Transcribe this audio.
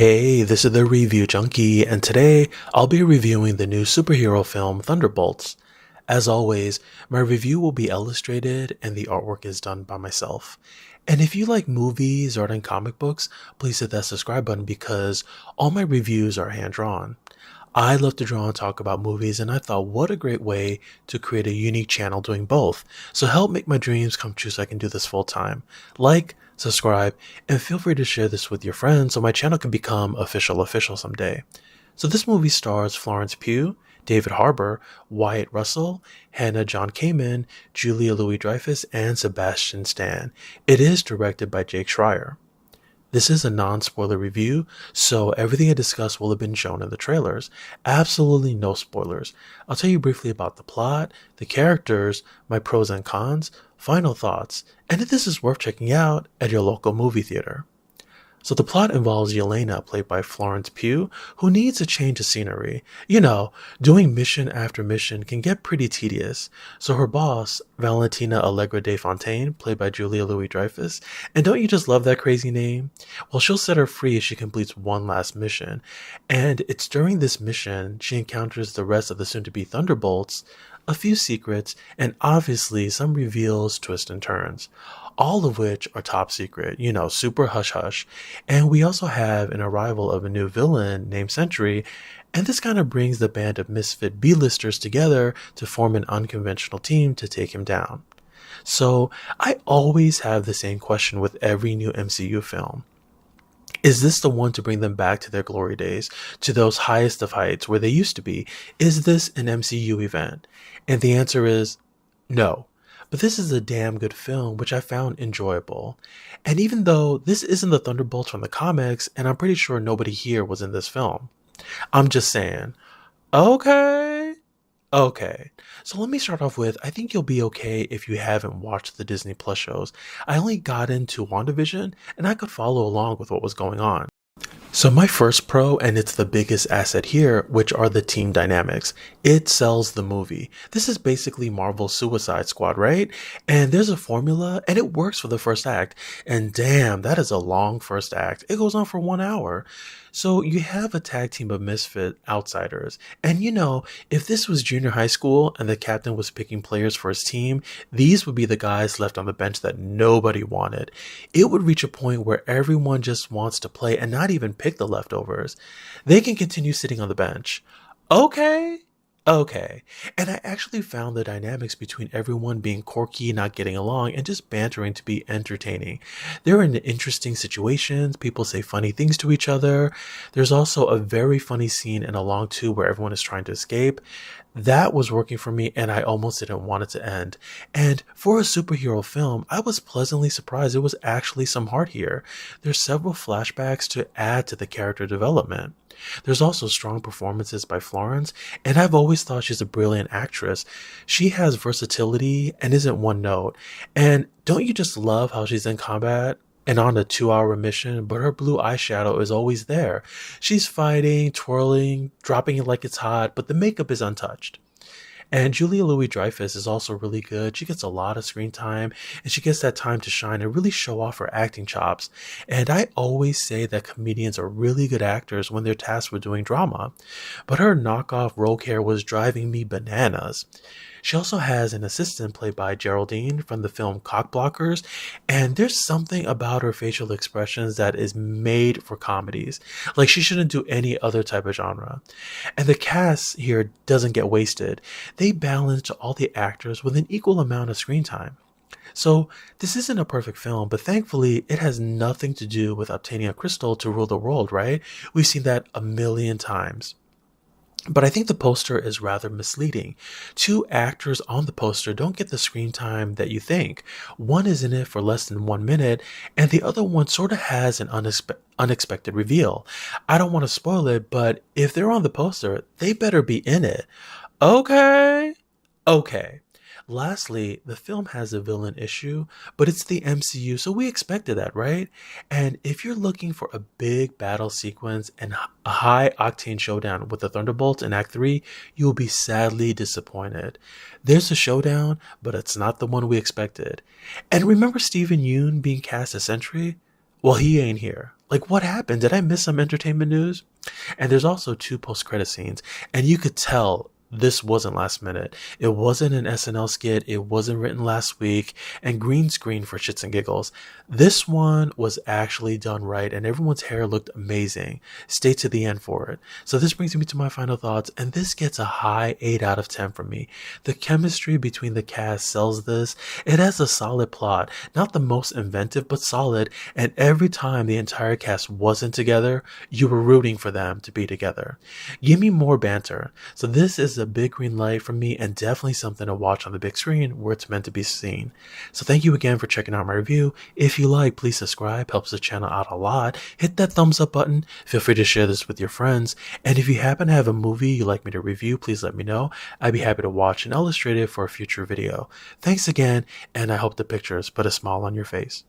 Hey, this is the Review Junkie, and today I'll be reviewing the new superhero film Thunderbolts. As always, my review will be illustrated and the artwork is done by myself. And if you like movies, art, and comic books, please hit that subscribe button because all my reviews are hand-drawn. I love to draw and talk about movies, and I thought what a great way to create a unique channel doing both. So help make my dreams come true so I can do this full time. Like, subscribe, and feel free to share this with your friends so my channel can become official someday. So this movie stars Florence Pugh, David Harbour, Wyatt Russell, Hannah John Kamen, Julia Louis-Dreyfus, and Sebastian Stan. It is directed by Jake Schreier. This is a non-spoiler review, so everything I discuss will have been shown in the trailers. Absolutely no spoilers. I'll tell you briefly about the plot, the characters, my pros and cons, final thoughts, and if this is worth checking out at your local movie theater. So the plot involves Yelena, played by Florence Pugh, who needs a change of scenery. You know, doing mission after mission can get pretty tedious. So her boss, Valentina Allegra de Fontaine, played by Julia Louis-Dreyfus, and don't you just love that crazy name? Well, she'll set her free if she completes one last mission. And it's during this mission she encounters the rest of the soon-to-be Thunderbolts, a few secrets, and obviously some reveals, twists, and turns. All of which are top secret, super hush-hush. And we also have an arrival of a new villain named Sentry, and this kind of brings the band of misfit B-listers together to form an unconventional team to take him down. So, I always have the same question with every new MCU film. Is this the one to bring them back to their glory days, to those highest of heights where they used to be? Is this an MCU event? And the answer is no. But this is a damn good film, which I found enjoyable. And even though this isn't the Thunderbolts from the comics, and I'm pretty sure nobody here was in this film, I'm just saying, okay. So let me start off with, I think you'll be okay if you haven't watched the Disney Plus shows. I only got into WandaVision, and I could follow along with what was going on. So my first pro, and it's the biggest asset here, which are the team dynamics. It sells the movie. This is basically Marvel's Suicide Squad, right? And there's a formula, and it works for the first act. And damn, that is a long first act. It goes on for 1 hour. So you have a tag team of misfit outsiders. And if this was junior high school and the captain was picking players for his team, these would be the guys left on the bench that nobody wanted. It would reach a point where everyone just wants to play and not even pick the leftovers. They can continue sitting on the bench. Okay. And I actually found the dynamics between everyone being quirky, not getting along, and just bantering to be entertaining. They're in interesting situations. People say funny things to each other. There's also a very funny scene in Along 2 where everyone is trying to escape. That was working for me, and I almost didn't want it to end. And for a superhero film, I was pleasantly surprised there was actually some heart here. There's several flashbacks to add to the character development. There's also strong performances by Florence, and I've always thought she's a brilliant actress. She has versatility and isn't one note. And don't you just love how she's in combat and on a 2-hour mission, but her blue eyeshadow is always there. She's fighting, twirling, dropping it like it's hot, but the makeup is untouched. And Julia Louis-Dreyfus is also really good. She gets a lot of screen time, and she gets that time to shine and really show off her acting chops. And I always say that comedians are really good actors when they're tasked with doing drama. But her knockoff rogue hair was driving me bananas. She also has an assistant played by Geraldine from the film Cockblockers, and there's something about her facial expressions that is made for comedies. Like, she shouldn't do any other type of genre. And the cast here doesn't get wasted. They balance all the actors with an equal amount of screen time. So this isn't a perfect film, but thankfully it has nothing to do with obtaining a crystal to rule the world, right? We've seen that a million times. But I think the poster is rather misleading. 2 actors on the poster don't get the screen time that you think. One is in it for less than 1 minute, and the other one sort of has an unexpected reveal. I don't want to spoil it, but if they're on the poster, they better be in it. Okay. Lastly, the film has a villain issue, but it's the MCU, so we expected that, right? And if you're looking for a big battle sequence and a high-octane showdown with the Thunderbolts in Act 3, you'll be sadly disappointed. There's a showdown, but it's not the one we expected. And remember Steven Yeun being cast as Sentry? Well, he ain't here. Like, what happened? Did I miss some entertainment news? And there's also two post-credit scenes, and you could tell this wasn't last minute. It wasn't an SNL skit. It wasn't written last week and green screen for shits and giggles. This one was actually done right, and everyone's hair looked amazing. Stay to the end for it. So this brings me to my final thoughts, and this gets a high 8 out of 10 from me. The chemistry between the cast sells this. It has a solid plot, not the most inventive, but solid, and every time the entire cast wasn't together, you were rooting for them to be together. Give me more banter. So this is a big green light for me, and definitely something to watch on the big screen where it's meant to be seen. So thank you again for checking out my review. If you like, please subscribe, helps the channel out a lot. Hit that thumbs up button. Feel free to share this with your friends. And if you happen to have a movie you'd like me to review, please let me know. I'd be happy to watch and illustrate it for a future video. Thanks again, and I hope the pictures put a smile on your face.